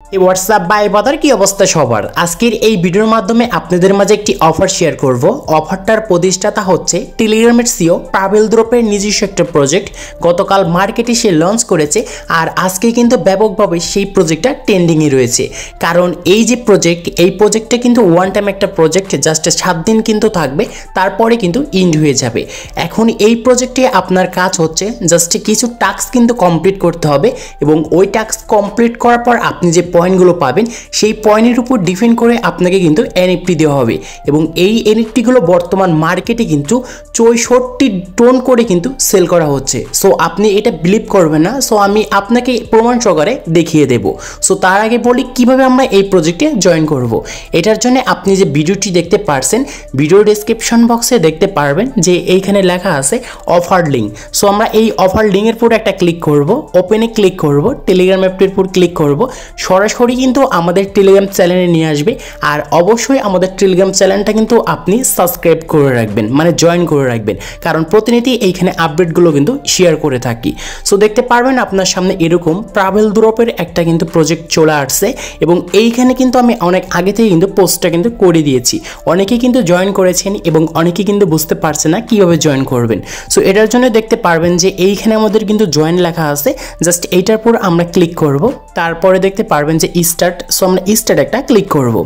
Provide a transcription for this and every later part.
এই হোয়াটসঅ্যাপ ভাই বাদার কি অবস্থা সবার। আজকের এই ভিডিওর মাধ্যমে আপনাদের মাঝে একটি অফার শেয়ার করব। অফারটার প্রতিষ্ঠাতা হচ্ছে টেলিগ্রামের সিও পাভেল দ্রোপের নিজস্ব একটা প্রজেক্ট। গতকাল মার্কেটে সে লঞ্চ করেছে আর আজকে কিন্তু ব্যাপকভাবে সেই প্রজেক্টটা ট্রেন্ডিংয়ে রয়েছে। কারণ এই যে প্রজেক্ট, এই প্রজেক্টটা কিন্তু ওয়ান টাইম একটা প্রজেক্ট, জাস্ট 7 দিন কিন্তু থাকবে, তারপরে কিন্তু ইন্ড হয়ে যাবে। এখন এই প্রজেক্টে আপনার কাজ হচ্ছে জাস্ট কিছু টাস্ক কিন্তু কমপ্লিট করতে হবে এবং ওই টাস্ক কমপ্লিট করার পর আপনি যে পয়েন্টগুলো পাবেন সেই পয়েন্টের উপর ডিপেন্ড করে আপনাকে কিন্তু এনএফটি দেওয়া হবে এবং এই এনএফটিগুলো বর্তমান মার্কেটে কিন্তু 64 টন করে কিন্তু সেল করা হচ্ছে। সো আপনি এটা বিলিভ করবেন না, সো আমি আপনাকে প্রমাণ সহকারে দেখিয়ে দেব। সো তার আগে বলি কিভাবে আমরা এই প্রজেক্টে জয়েন করব। এটার জন্য আপনি যে ভিডিওটি দেখতে পারছেন, ভিডিও ডেসক্রিপশন বক্সে দেখতে পারবেন যে এইখানে লেখা আছে অফার লিঙ্ক। সো আমরা এই অফার লিঙ্কের উপর একটা ক্লিক করব, ওপেনে ক্লিক করব, টেলিগ্রাম অ্যাপটির উপর ক্লিক করব, সরাসরি কিন্তু আমাদের টেলিগ্রাম চ্যানেলে নিয়ে আসবে। আর অবশ্যই আমাদের টেলিগ্রাম চ্যানেলটা কিন্তু আপনি সাবস্ক্রাইব করে রাখবেন, মানে জয়েন করে রাখবেন, কারণ প্রতিনিধি এইখানে আপডেটগুলো কিন্তু শেয়ার করে থাকি। সো দেখতে পারবেন আপনার সামনে এরকম পাভেল দ্রোপের একটা কিন্তু প্রজেক্ট চলে আসছে এবং এইখানে কিন্তু আমি অনেক আগে থেকে কিন্তু পোস্টটা কিন্তু করে দিয়েছি। অনেকে কিন্তু জয়েন করেছেন এবং অনেকে কিন্তু বুঝতে পারছে না কিভাবে জয়েন করবেন। সো এটার জন্য দেখতে পারবেন যে এইখানে আমাদের কিন্তু জয়েন লেখা আছে, জাস্ট এইটার পর আমরা ক্লিক করব। তারপরে দেখতে পারবেন যে স্টার্ট। সো আমরা স্টার্ট একটা ক্লিক করব।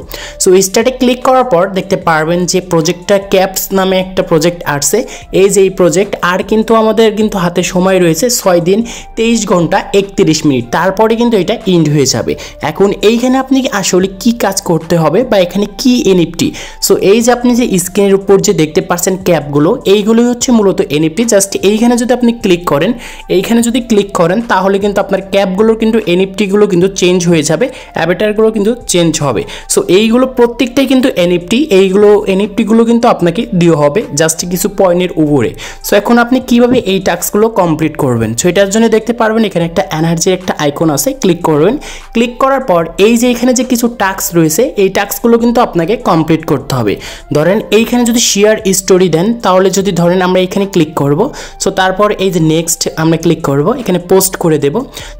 সো স্টার্টে ক্লিক করার পর দেখতে পারবেন যে প্রজেক্টটা ক্যাপস নামে একটা প্রজেক্ট আসছে। এই যে এই প্রজেক্ট, আর কিন্তু আমাদের কিন্তু হাতে সময় রয়েছে 6 দিন 23 ঘন্টা 31 মিনিট, তারপরে কিন্তু এটা ইন্ড হয়ে যাবে। এখন এইখানে আপনি আসলে কি কাজ করতে হবে বা এখানে কি এনএফটি। সো এই যে আপনি যে স্ক্রিনের উপর যে দেখতে পাচ্ছেন ক্যাপগুলো, এইগুলোই হচ্ছে মূলত এনএফটি। জাস্ট এইখানে যদি আপনি ক্লিক করেন, এইখানে যদি ক্লিক করেন তাহলে কিন্তু আপনার ক্যাপগুলো কিন্তু এনএফটিগুলো কিন্তু চেঞ্জ হয়ে যাবে, অ্যাভাটারগুলো কিন্তু চেঞ্জ হবে। সো এইগুলো প্রত্যেকটাই কিন্তু এনএফটি, এইগুলো এনএফটিগুলো কিন্তু আপনাকে দেওয়া হবে জাস্ট কিছু পয়েন্টের উপরে। সো এখন আপনি কিভাবে এই টাস্কগুলো কমপ্লিট করবেন, সো এটার জন্য দেখতে পারবেন এখানে একটা এনার্জির একটা আইকন আছে, ক্লিক করবেন। ক্লিক করার পর এই যে এখানে যে কিছু টাস্ক রয়েছে, এই টাস্কগুলো কিন্তু আপনাকে কমপ্লিট করতে হবে। ধরেন এইখানে যদি শেয়ার স্টোরি দেন, তাহলে যদি ধরেন আমরা এখানে ক্লিক করব, সো তারপর এই যে নেক্সট আমরা ক্লিক করব, এখানে পোস্ট করে দেব,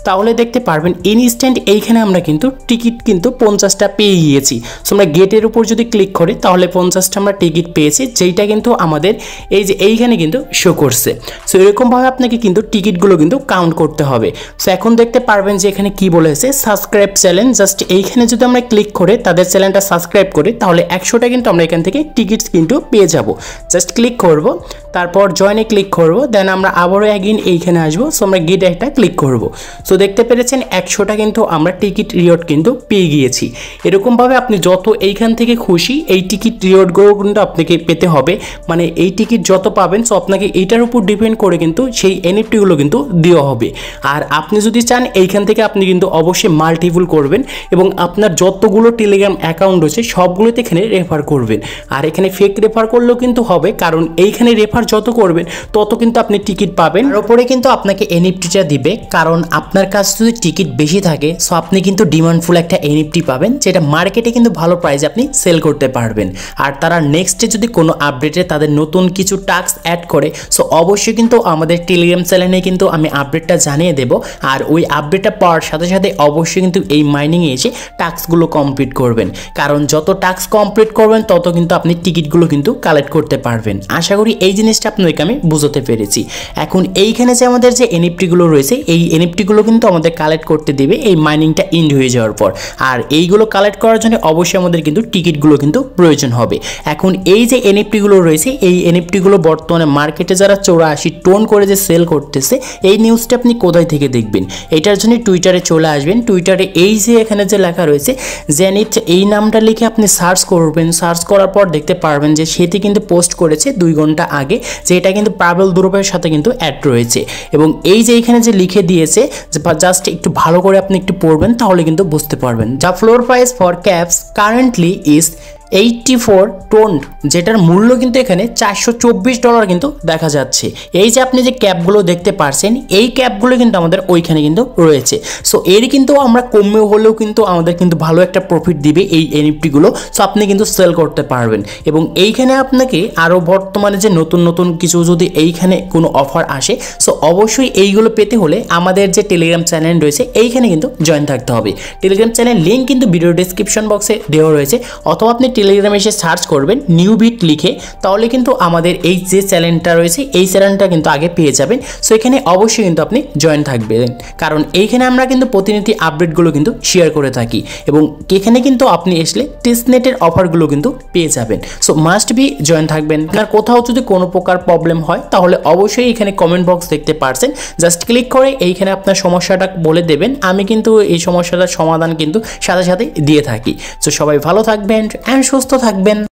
তাহলে দেখতে পারবেন ইনস্ট্যান্ট এইখানে আমরা কিন্তু টিকিট কিন্তু 50টা পেয়ে গিয়েছি। সো আমরা গেটের উপর যদি ক্লিক করি তাহলে 50টা আমরা টিকিট পেয়েছি, যেইটা কিন্তু আমাদের এই যে এইখানে কিন্তু শো করছে। সো এরকমভাবে আপনাকে কিন্তু টিকিটগুলো কিন্তু কাউন্ট করতে হবে। সো এখন দেখতে পারবেন যে এখানে কি বলেছে সাবস্ক্রাইব চ্যানেল, জাস্ট এইখানে যদি আমরা ক্লিক করে তাদের চ্যানেলটা সাবস্ক্রাইব করি তাহলে 100টা কিন্তু আমরা এখান থেকে টিকিটস কিন্তু পেয়ে যাব। জাস্ট ক্লিক করব, তারপর জয়েনে ক্লিক করব, দেন আমরা আবারও অ্যাগেইন এইখানে আসবো। সো আমরা গেটে একটা ক্লিক করব। সো দেখতে পেরেছেন 100টা কিন্তু আমরা টিকিট রিওয়ার্ড কিন্তু পেয়ে গিয়েছি। এরকমভাবে আপনি যত এইখান থেকে খুশি এই টিকিট রিওয়ার্ডগুলো কিন্তু আপনাকে পেতে হবে, মানে এই টিকিট যত পাবেন সো আপনাকে এইটার উপর ডিপেন্ড করে কিন্তু সেই এনএফটিগুলো কিন্তু দেওয়া হবে। আর আপনি যদি চান এইখান থেকে আপনি কিন্তু অবশ্যই মাল্টিপুল করবেন এবং আপনার যতগুলো টেলিগ্রাম অ্যাকাউন্ট রয়েছে সবগুলোতে এখানে রেফার করবেন। আর এখানে ফেক রেফার করলেও কিন্তু হবে, কারণ এইখানে রেফার যত করবেন তত কিন্তু আপনি টিকিট পাবেন। আর ওপরে কিন্তু আপনাকে এনএফটিটা দিবে, কারণ আপনার কাছে যদি টিকিট বেশি থাকে সো আপনি কিন্তু ডিমান্ডফুল একটা এনএফটি পাবেন, যেটা মার্কেটে কিন্তু ভালো প্রাইসে আপনি সেল করতে পারবেন। আর তারা নেক্সটে যদি কোনো আপডেটে তাদের নতুন কিছু টাস্ক অ্যাড করে সো অবশ্যই কিন্তু আমাদের টেলিগ্রাম চ্যানেলে কিন্তু আমি আপডেটটা জানিয়ে দেব। আর ওই আপডেটটা পাওয়ার সাথে সাথে অবশ্যই কিন্তু এই মাইনিংয়ে এসে টাস্কগুলো কমপ্লিট করবেন, কারণ যত টাস্ক কমপ্লিট করবেন তত কিন্তু আপনি টিকিটগুলো কিন্তু কালেক্ট করতে পারবেন। আশা করি এই জিনিসটা আপনাকে আমি বুঝতে পেরেছি। এখন এইখানে যে আমাদের যে এনএফটিগুলো রয়েছে, এই এনএফটিগুলো কিন্তু আমাদের কালেক্ট করতে দিবে এই মাইনিংটা ইন্ড হয়ে যাওয়ার পর। আর এইগুলো কালেক্ট করার জন্য অবশ্যই আমাদের কিন্তু টিকিটগুলো কিন্তু প্রয়োজন হবে। এখন এই যে এনএফটিগুলো রয়েছে, এই এনএফটিগুলো বর্তমানে মার্কেটে যারা 84 টন করে যে সেল করতেছে, এই নিউজটা আপনি কোথায় থেকে দেখবেন? এটার জন্য টুইটারে চলে আসবেন। টুইটারে এই যে এখানে যে লেখা রয়েছে জেনিথ, এই নামটা লিখে আপনি সার্চ করবেন। সার্চ করার পর দেখতে পারবেন যে সেটি কিন্তু পোস্ট করেছে 2 ঘন্টা আগে, যে এটা কিন্তু পাভেল দ্রোপের সাথে কিন্তু অ্যাড রয়েছে। এবং এই যে এখানে যে লিখে দিয়েছে, জাস্ট একটু ভালো করে আপনি একটু পড়বেন তাহলে কিন্তু বুঝতে পারবেন। The floor price for caps currently is 84 tone, যেটার মূল্য কিন্তু এখানে $424 কিন্তু দেখা যাচ্ছে। এই যে আপনি যে ক্যাপগুলো দেখতে পারছেন, এই ক্যাপগুলো কিন্তু আমাদের ওইখানে কিন্তু রয়েছে। সো এর কিন্তু আমরা কমে হলেও কিন্তু আমাদের কিন্তু ভালো একটা প্রফিট দিবে এই এনএফটিগুলো। সো আপনি কিন্তু সেল করতে পারবেন এবং এইখানে আপনাকে আরও বর্তমানে যে নতুন নতুন কিছু যদি এইখানে কোনো অফার আসে, সো অবশ্যই এইগুলো পেতে হলে আমাদের যে টেলিগ্রাম চ্যানেল রয়েছে এইখানে কিন্তু জয়েন থাকতে হবে। টেলিগ্রাম চ্যানেল লিঙ্ক কিন্তু ভিডিও ডেসক্রিপশন বক্সে দেওয়া রয়েছে, অথবা আপনি টেলিগ্রামে এসে সার্চ করবেন নিউ বিট লিখে, তাহলে কিন্তু আমাদের এই যে চ্যানেলটা রয়েছে এই চ্যানেলটা কিন্তু আগে পেয়ে যাবেন। সো এখানে অবশ্যই কিন্তু আপনি জয়েন থাকবেন, কারণ এইখানে আমরা কিন্তু প্রতিনিধি আপডেটগুলো কিন্তু শেয়ার করে থাকি এবং এখানে কিন্তু আপনি আসলে টেস্টনেটের অফারগুলো কিন্তু পেয়ে যাবেন। সো মাস্ট বি জয়েন থাকবেন। আর কোথাও যদি কোনো প্রকার প্রবলেম হয় তাহলে অবশ্যই এখানে কমেন্ট বক্স দেখতে পারছেন, জাস্ট ক্লিক করে এইখানে আপনার সমস্যাটা বলে দেবেন, আমি কিন্তু এই সমস্যাটার সমাধান কিন্তু সাথে সাথে দিয়ে থাকি। সো সবাই ভালো থাকবেন অ্যান্ড সুস্থ থাকবেন।